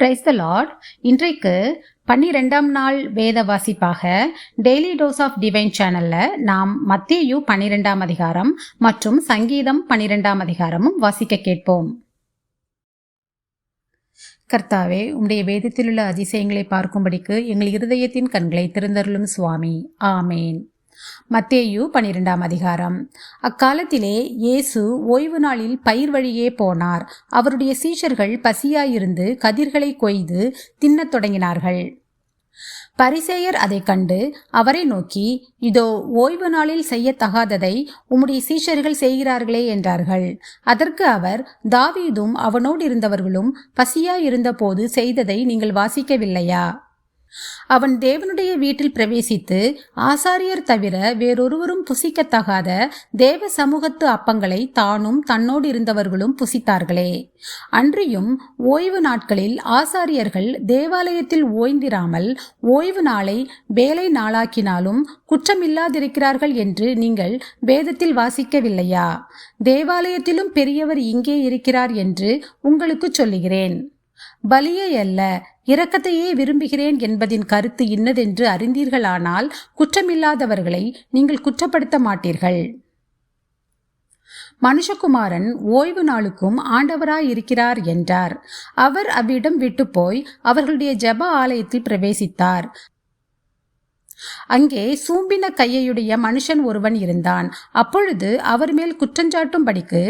Praise the Lord. இன்றைக்கு 12ஆம் நாள் வேத வாசிப்பாக டெய்லி டோஸ் ஆஃப் டிவைன் சேனல்ல நாம் மத்தேயு 12ஆம் அதிகாரம் மற்றும் சங்கீதம் 12ஆம் அதிகாரமும் வாசிக்க கேட்போம். கர்த்தாவே, உம்முடைய வேதத்தில் உள்ள அதிசயங்களை பார்க்கும்படிக்கு எங்கள் இருதயத்தின் கண்களை திறந்தருளும் சுவாமி. ஆமேன். மத்தேயு 12ஆம் அதிகாரம். அக்காலத்திலே இயேசு ஓய்வு நாளில் பயிர் வழியே போனார். அவருடைய சீஷர்கள் பசியாயிருந்து கதிர்களை கொய்து தின்னத் தொடங்கினார்கள். பரிசேயர் அதை கண்டு அவரை நோக்கி, இதோ ஓய்வு நாளில் செய்யத்தகாததை உம்முடைய சீஷர்கள் செய்கிறார்களே என்றார்கள். அதற்கு அவர், தாவீதும் அவனோடு இருந்தவர்களும் பசியாயிருந்த போது செய்ததை நீங்கள் வாசிக்கவில்லையா? அவன் தேவனுடைய வீட்டில் பிரவேசித்து ஆசாரியர் தவிர வேறொருவரும் புசிக்கத்தகாத தேவ சமூகத்து அப்பங்களை தானும் தன்னோடு இருந்தவர்களும் புசித்தார்களே. அன்றியும் ஓய்வு நாட்களில் ஆசாரியர்கள் தேவாலயத்தில் ஓய்ந்திராமல் ஓய்வு நாளை வேலை நாளாக்கினாலும் குற்றமில்லாதிருக்கிறார்கள் என்று நீங்கள் வேதத்தில் வாசிக்கவில்லையா? தேவாலயத்திலும் பெரியவர் இங்கே இருக்கிறார் என்று உங்களுக்கு சொல்லுகிறேன். பலியை அல்ல, இரக்கத்தையே விரும்புகிறேன் என்பதின் கருத்து இன்னதென்று அறிந்தீர்களானால் குற்றமில்லாதவர்களை நீங்கள் குற்றப்படுத்த மாட்டீர்கள். மனுஷகுமாரன் ஓய்வு நாளுக்கும் ஆண்டவராயிருக்கிறார் என்றார். அவர் அவ்விடம் விட்டு போய் அவர்களுடைய ஜெப ஆலயத்தில் பிரவேசித்தார். அங்கே சூம்பின கையையுடைய மனுஷன் ஒருவன் இருந்தான். அப்பொழுது அவர் மேல் குற்றஞ்சாட்டும்படிக்கு,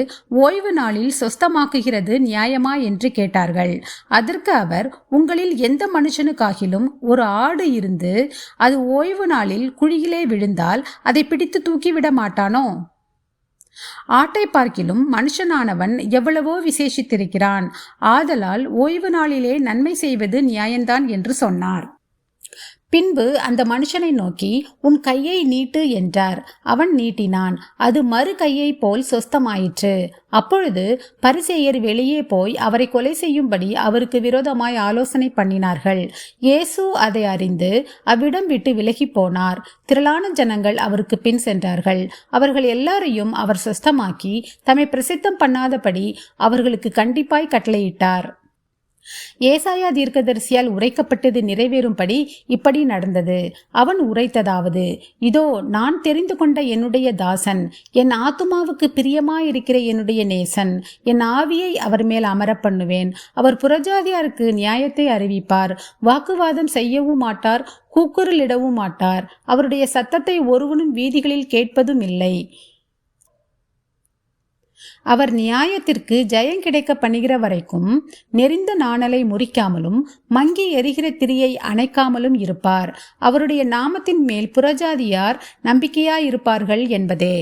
ஓய்வு நாளில் சொஸ்தமாக்குகிறது நியாயமா என்று கேட்டார்கள். அதற்கு அவர், உங்களில் எந்த மனுஷனுக்காகிலும் ஒரு ஆடு இருந்து அது ஓய்வு நாளில் குழியிலே விழுந்தால் அதை பிடித்து தூக்கிவிட மாட்டானோ? ஆட்டை பார்க்கிலும் மனுஷனானவன் எவ்வளவோ விசேஷித்திருக்கிறான். ஆதலால் ஓய்வு நாளிலே நன்மை செய்வது நியாயம்தான் என்று சொன்னார். பின்பு அந்த மனுஷனை நோக்கி, உன் கையை நீட்டு என்றார். அவன் நீட்டினான். அது மறு கையை போல் சொஸ்தமாயிற்று. அப்பொழுது பரிசேயர் வெளியே போய் அவரை கொலை செய்யும்படி அவருக்கு விரோதமாய் ஆலோசனை பண்ணினார்கள். இயேசு அதை அறிந்து அவ்விடம் விட்டு விலகி போனார். திரளான ஜனங்கள் அவருக்கு பின் சென்றார்கள். அவர்கள் எல்லாரையும் அவர் சொஸ்தமாக்கி தம்மை பிரசித்தம் பண்ணாதபடி அவர்களுக்கு கண்டிப்பாய் கட்டளையிட்டார். ஏசாயா தீர்க்கதரிசியால் உரைக்கப்பட்டது நிறைவேறும்படி இப்படி நடந்தது. அவன் உரைத்ததாவது, இதோ நான் தெரிந்து கொண்ட என்னுடைய தாசன், என் ஆத்துமாவுக்கு பிரியமாயிருக்கிற என்னுடைய நேசன். என் ஆவியை அவர் மேல் அமர பண்ணுவேன். அவர் புறஜாதியாருக்கு நியாயத்தை அறிவிப்பார். வாக்குவாதம் செய்யவும் மாட்டார், கூக்குரலிடவும் மாட்டார். அவருடைய சத்தத்தை ஒருவனும் வீதிகளில் கேட்பதும் இல்லை. அவர் நியாயத்திற்கு ஜெயம் கிடைக்க பண்ணுகிற வரைக்கும் நெறிந்த நாணலை முறிக்காமலும் மங்கி எரிகிற திரியை அணைக்காமலும் இருப்பார். அவருடைய நாமத்தின் மேல் புறஜாதியார் நம்பிக்கையாயிருப்பார்கள் என்பதே.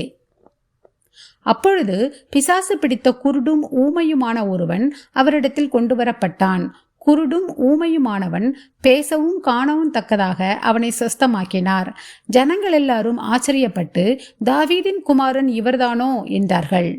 அப்பொழுது பிசாசு பிடித்த குருடும் ஊமையுமான ஒருவன் அவரிடத்தில் கொண்டு வரப்பட்டான். குருடும் ஊமையுமானவன் பேசவும் காணவும் தக்கதாக அவனை சொஸ்தமாக்கினார். ஜனங்கள் எல்லாரும் ஆச்சரியப்பட்டு, தாவீதின் குமாரன் இவர்தானோ என்றார்கள்.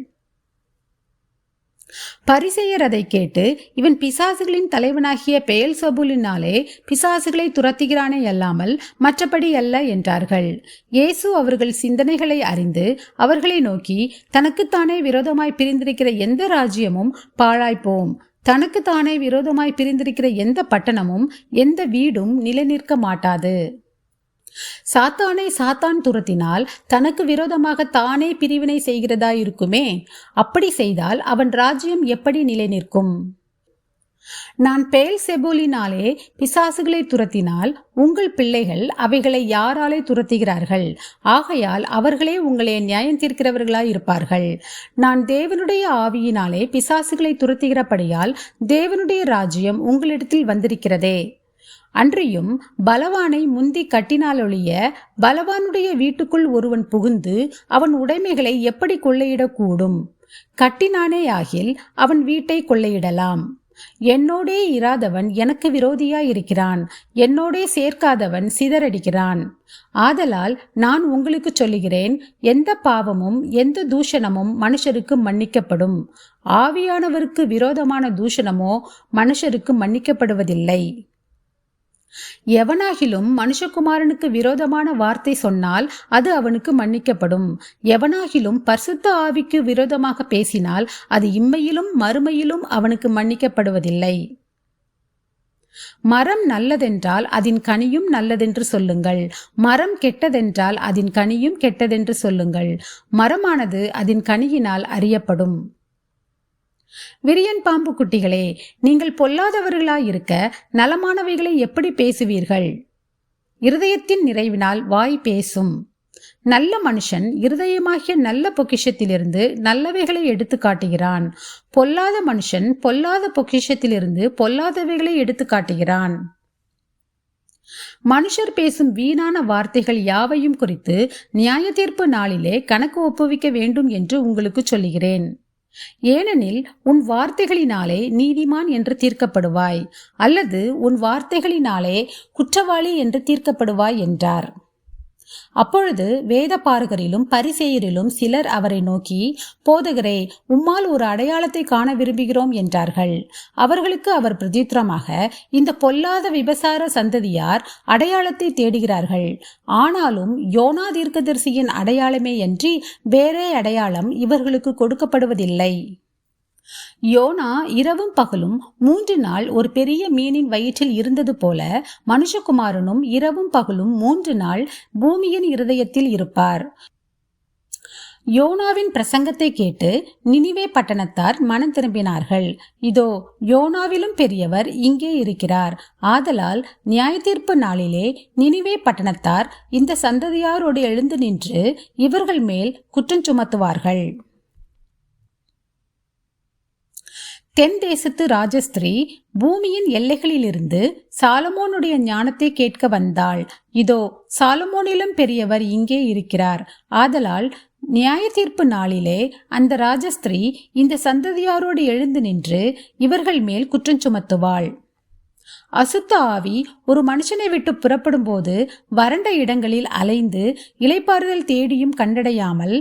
பரிசேயர் அதை கேட்டு, இவன் பிசாசுகளின் தலைவனாகிய பெயல்செபூலினாலே பிசாசுகளை துரத்துகிறானே அல்லாமல் மற்றபடி அல்ல என்றார்கள். இயேசு அவர்கள் சிந்தனைகளை அறிந்து அவர்களை நோக்கி, தனக்குத்தானே விரோதமாய் பிரிந்திருக்கிற எந்த ராஜ்யமும் பாழாய்ப்போம். தனக்குத்தானே விரோதமாய் பிரிந்திருக்கிற எந்த பட்டணமும் எந்த வீடும் நிலைநிற்க மாட்டாது. சாத்தானை சாத்தான் துரத்தினால் தனக்கு விரோதமாக தானே பிரிவினை செய்கிறதா இருக்குமே. அப்படி செய்தால் அவன் ராஜ்யம் எப்படி நிலை நிற்கும்? நான் பெயல்செபூலினாலே பிசாசுகளை துரத்தினால் உங்கள் பிள்ளைகள் அவைகளை யாராலே துரத்துகிறார்கள்? ஆகையால் அவர்களே உங்களை நியாயம் தீர்க்கிறவர்களாய் இருப்பார்கள். நான் தேவனுடைய ஆவியினாலே பிசாசுகளை துரத்துகிறபடியால் தேவனுடைய ராஜ்யம் உங்களிடத்தில் வந்திருக்கிறதே. அன்றியும் பலவானை முந்தி கட்டினாலொழிய பலவானுடைய வீட்டுக்குள் ஒருவன் புகுந்து அவன் உடைமைகளை எப்படி கொள்ளையிடக்கூடும்? கட்டினானே ஆகில் அவன் வீட்டை கொள்ளையிடலாம். என்னோடே இராதவன் எனக்கு விரோதியாயிருக்கிறான். என்னோடே சேர்க்காதவன் சிதறடிக்கிறான். ஆதலால் நான் உங்களுக்கு சொல்லுகிறேன், எந்த பாவமும் எந்த தூஷணமும் மனுஷருக்கு மன்னிக்கப்படும். ஆவியானவருக்கு விரோதமான தூஷணமோ மனுஷருக்கு மன்னிக்கப்படுவதில்லை. எவனாகிலும் மனுஷகுமாரனுக்கு விரோதமான வார்த்தை சொன்னால் அது அவனுக்கு மன்னிக்கப்படும். எவனாகிலும் பரிசுத்த ஆவிக்கு விரோதமாக பேசினால் அது இம்மையிலும் மறுமையிலும் அவனுக்கு மன்னிக்கப்படுவதில்லை. மரம் நல்லதென்றால் அதன் கனியும் நல்லதென்று சொல்லுங்கள், மரம் கெட்டதென்றால் அதன் கனியும் கெட்டதென்று சொல்லுங்கள். மரமானது அதன் கனியினால் அறியப்படும். விரியன் பாம்பு குட்டிகளே, நீங்கள் பொல்லாதவர்களாயிருக்க நலமானவைகளை எப்படி பேசுவீர்கள்? இருதயத்தின் நிறைவினால் வாய் பேசும். நல்ல மனுஷன் இருதயமாகிய நல்ல பொக்கிஷத்திலிருந்து நல்லவைகளை எடுத்து காட்டுகிறான். பொல்லாத மனுஷன் பொல்லாத பொக்கிஷத்திலிருந்து பொல்லாதவைகளை எடுத்து காட்டுகிறான். மனுஷர் பேசும் வீணான வார்த்தைகள் யாவையும் குறித்து நியாய தீர்ப்பு நாளிலே கணக்கு ஒப்புவிக்க வேண்டும் என்று உங்களுக்கு சொல்லுகிறேன். ஏனெனில் உன் வார்த்தைகளினாலே நீதிமான் என்று தீர்க்கப்படுவாய், அல்லது உன் வார்த்தைகளினாலே குற்றவாளி என்று தீர்க்கப்படுவாய் என்றார். அப்பொழுது வேத பாரகரிலும் பரிசேயரிலும் சிலர் அவரை நோக்கி, போதகரே, உம்மால் ஒரு அடையாளத்தை காண விரும்புகிறோம் என்றார்கள். அவர்களுக்கு அவர் பிரதியுத்தரமாக, இந்த பொல்லாத விபசார சந்ததியார் அடையாளத்தை தேடுகிறார்கள். ஆனாலும் யோனா தீர்க்கதரிசியின் அடையாளமே அன்றி வேறே அடையாளம் இவர்களுக்கு கொடுக்கப்படுவதில்லை. யோனா இரவும் பகலும் 3 நாள் ஒரு பெரிய மீனின் வயிற்றில் இருந்தது போல மனுஷகுமாரனும் இரவும் பகலும் 3 நாள் பூமியின் இருதயத்தில் இருப்பார். யோனாவின் பிரசங்கத்தை கேட்டு நினிவே பட்டணத்தார் மனம் திரும்பினார்கள். இதோ, யோனாவிலும் பெரியவர் இங்கே இருக்கிறார். ஆதலால் நியாய தீர்ப்பு நாளிலே நினிவே பட்டணத்தார் இந்த சந்ததியாரோடு எழுந்து நின்று இவர்கள் மேல் குற்றம் சுமத்துவார்கள். தென் தேசத்து ராஜஸ்திரீ பூமியின் எல்லைகளிலிருந்து சாலமோனுடைய ஞானத்தை கேட்க வந்தாள். இதோ, சாலமோனிலும் பெரியவர் இங்கே இருக்கிறார். ஆதலால் நியாய தீர்ப்பு நாளிலே அந்த ராஜஸ்திரீ இந்த சந்ததியாரோடு எழுந்து நின்று இவர்கள் மேல் குற்றம் சுமத்துவாள். அசுத்த ஆவி ஒரு மனுஷனை விட்டு புறப்படும் போது வறண்ட இடங்களில் அலைந்து இளைப்பாறுதல் தேடியும் கண்டடையாமல்,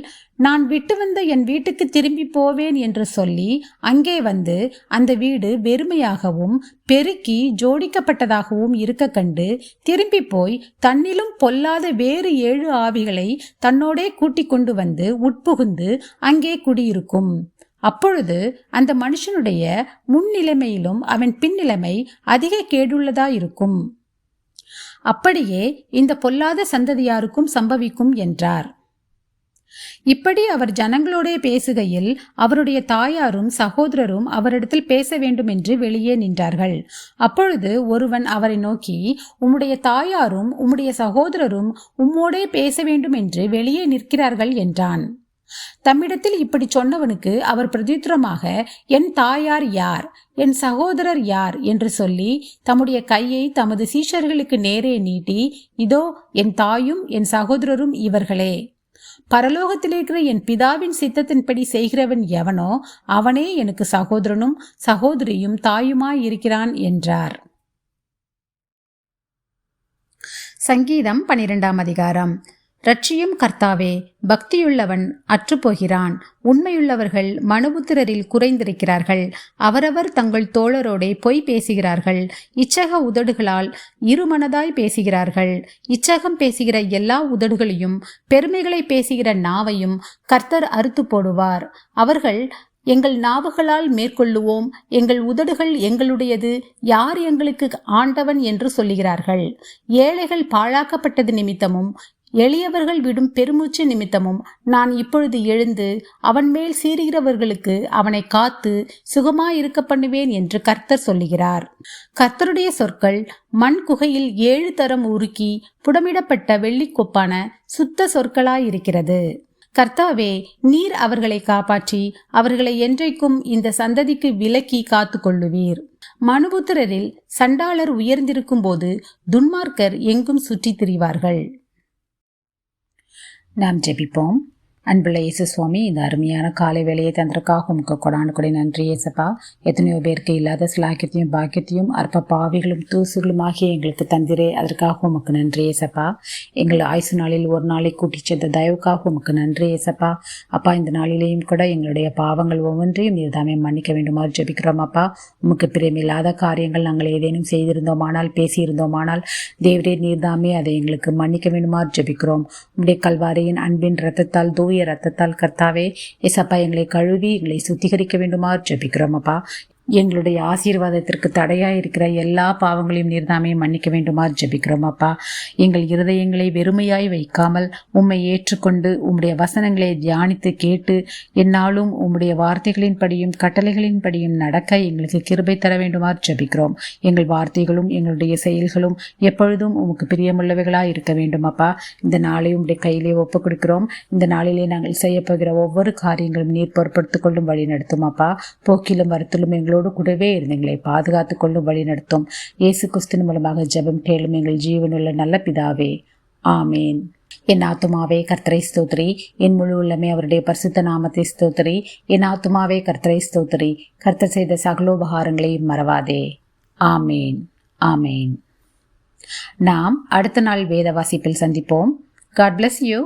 நான் விட்டு வந்த என் வீட்டுக்கு திரும்பி போவேன் என்று சொல்லி அங்கே வந்து அந்த வீடு வெறுமையாகவும் பெருக்கி ஜோடிக்கப்பட்டதாகவும் இருக்க கண்டு திரும்பி போய் தன்னிலும் பொல்லாத வேறு 7 ஆவிகளை தன்னோடே கூட்டிக் கொண்டு வந்து உட்புகுந்து அங்கே குடியிருக்கும். அப்பொழுது அந்த மனுஷனுடைய முன்னிலைமையிலும் அவன் பின்னிலைமை அதிக கேடுள்ளதாயிருக்கும். அப்படியே இந்த பொல்லாத சந்ததியாருக்கும் சம்பவிக்கும் என்றார். இப்படி அவர் ஜனங்களோடே பேசுகையில் அவருடைய தாயாரும் சகோதரரும் அவரிடத்தில் பேச வேண்டும் என்று வெளியே நின்றார்கள். அப்பொழுது ஒருவன் அவரை நோக்கி, உம்முடைய தாயாரும் உம்முடைய சகோதரரும் உம்மோடே பேச வேண்டும் என்று வெளியே நிற்கிறார்கள் என்றான். தம்மிடத்தில் இப்படி சொன்னவனுக்கு அவர் பிரதியுத்தரமாக, என் தாயார் யார், என் சகோதரர் யார் என்று சொல்லி தம்முடைய கையை தமது சீஷர்களுக்கு நேரே நீட்டி, இதோ என் தாயும் என் சகோதரரும் இவர்களே. பரலோகத்தில் இருக்கிற என் பிதாவின் சித்தத்தின்படி செய்கிறவன் எவனோ அவனே எனக்கு சகோதரனும் சகோதரியும் தாயுமாய் இருக்கிறான் என்றார். சங்கீதம் 12ஆம் அதிகாரம். ரட்சியும் கர்த்தாவே, பக்தியுள்ளவன் அற்றுப்போகிறான். உண்மையுள்ளவர்கள் மனுபுத்திரரில் குறைந்திருக்கிறார்கள். அவரவர் தங்கள் தோழரோடே பொய் பேசுகிறார்கள். இச்சக உதடுகளால் இருமனதாய் பேசுகிறார்கள். இச்சகம் பேசுகிற எல்லா உதடுகளையும் பெருமைகளை பேசுகிற நாவையும் கர்த்தர் அறுத்து போடுவார். அவர்கள், எங்கள் நாவுகளால் மேற்கொள்ளுவோம், எங்கள் உதடுகள் எங்களுடையது, யார் எங்களுக்கு ஆண்டவன் என்று சொல்லுகிறார்கள். ஏழைகள் பாழாக்கப்பட்டது நிமித்தமும் எளியவர்கள் விடும் பெருமூச்சு நிமித்தமும் நான் இப்பொழுது எழுந்து அவன் மேல் சீறுகிறவர்களுக்கு அவனை காத்து சுகமாயிருக்க பண்ணுவேன் என்று கர்த்தர் சொல்லுகிறார். கர்த்தருடைய சொற்கள் மண் குகையில் 7 தரம் உருக்கி புடமிடப்பட்ட வெள்ளிக்கொப்பான சுத்த சொற்களாயிருக்கிறது. கர்த்தாவே, நீர் அவர்களை காப்பாற்றி அவர்களை என்றைக்கும் இந்த சந்ததிக்கு விலக்கி காத்து கொள்ளுவீர். மனுபுத்திரரில் சண்டாளர் உயர்ந்திருக்கும் போது துன்மார்க்கர் எங்கும் சுற்றித் திரிவார்கள். நாம் ஜெபிப்போம். அன்புள்ள இயேசு சுவாமி, இந்த அருமையான காலை வேலையை தந்தற்காக உமக்கு கொடான கொடை நன்றி ஏசப்பா. எத்தனையோ பேருக்கு இல்லாத சிலாக்கியத்தையும் பாக்கியத்தையும் அற்ப பாவிகளும் தூசுகளும் ஆகிய எங்களுக்கு தந்திரே, அதற்காக உமக்கு நன்றி ஏசப்பா. எங்கள் ஆயுசு நாளில் ஒரு நாளை கூட்டிச் சென்ற தயவுக்காக உமக்கு நன்றி ஏசப்பா. அப்பா, இந்த நாளிலேயும் கூட எங்களுடைய பாவங்கள் ஒவ்வொன்றையும் நீர் தாமே மன்னிக்க வேண்டுமாறு ஜெபிக்கிறோம். அப்பா, உமக்கு பிரியமில்லாத காரியங்கள் நாங்கள் ஏதேனும் செய்திருந்தோமானால், பேசியிருந்தோமானால், தேவரே நீர் தாமே அதை எங்களுக்கு மன்னிக்க வேண்டுமாறு ஜெபிக்கிறோம். உம்முடைய கல்வாரியின் அன்பின் இரத்தத்தால் தூய இரத்தத்தால் கர்த்தாவே ஏசப்பா எங்களை கழுவி எங்களை சுத்திகரிக்க வேண்டுமாறு ஜெபிக்கிறோம். அப்பா, எங்களுடைய ஆசீர்வாதத்திற்கு தடையாக இருக்கிற எல்லா பாவங்களையும் நீர்தாமே மன்னிக்க வேண்டுமா ஜெபிக்கிறோம் அப்பா. எங்கள் இருதயங்களை வெறுமையாய் வைக்காமல் உம்மை ஏற்றுக்கொண்டு உம்முடைய வசனங்களை தியானித்து கேட்டு என்னாலும் உம்முடைய வார்த்தைகளின்படியும் கட்டளைகளின்படியும் நடக்க எங்களுக்கு கிருபை தர வேண்டுமா ஜெபிக்கிறோம். எங்கள் வார்த்தைகளும் எங்களுடைய செயல்களும் எப்பொழுதும் உமக்கு பிரியமுள்ளவைகளாக இருக்க வேண்டும் அப்பா. இந்த நாளை உம்முடைய கையிலே ஒப்புக் கொடுக்கிறோம். இந்த நாளிலே நாங்கள் செய்யப்போகிற ஒவ்வொரு காரியங்களும் நீர் பொறுப்படுத்திக் கொள்ளும் வழி நடத்தும் அப்பா. போக்கிலும் வருத்திலும் எங்களோடு கூடவே இருந்து எங்களை பாதுகாத்துக் கொள்ளும் வழி நடத்தும். இயேசு கிறிஸ்துவின் மூலமாக ஜெபம் கேளும் எங்கள் ஜீவனுள்ள நல்ல பிதாவே, ஆமேன். என் ஆத்துமாவே கர்த்தரை ஸ்தோத்திரி, என் முழு உள்ளமே அவருடைய பரிசுத்த நாமத்தை ஸ்தோத்திரி. என் ஆத்துமாவே கர்த்தரை ஸ்தோத்திரி, கர்த்தர் செய்த சகலோபகாரங்களையும் மறவாதே. ஆமேன், ஆமேன். நாம் அடுத்த நாள் வேத வாசிப்பில் சந்திப்போம். God bless you.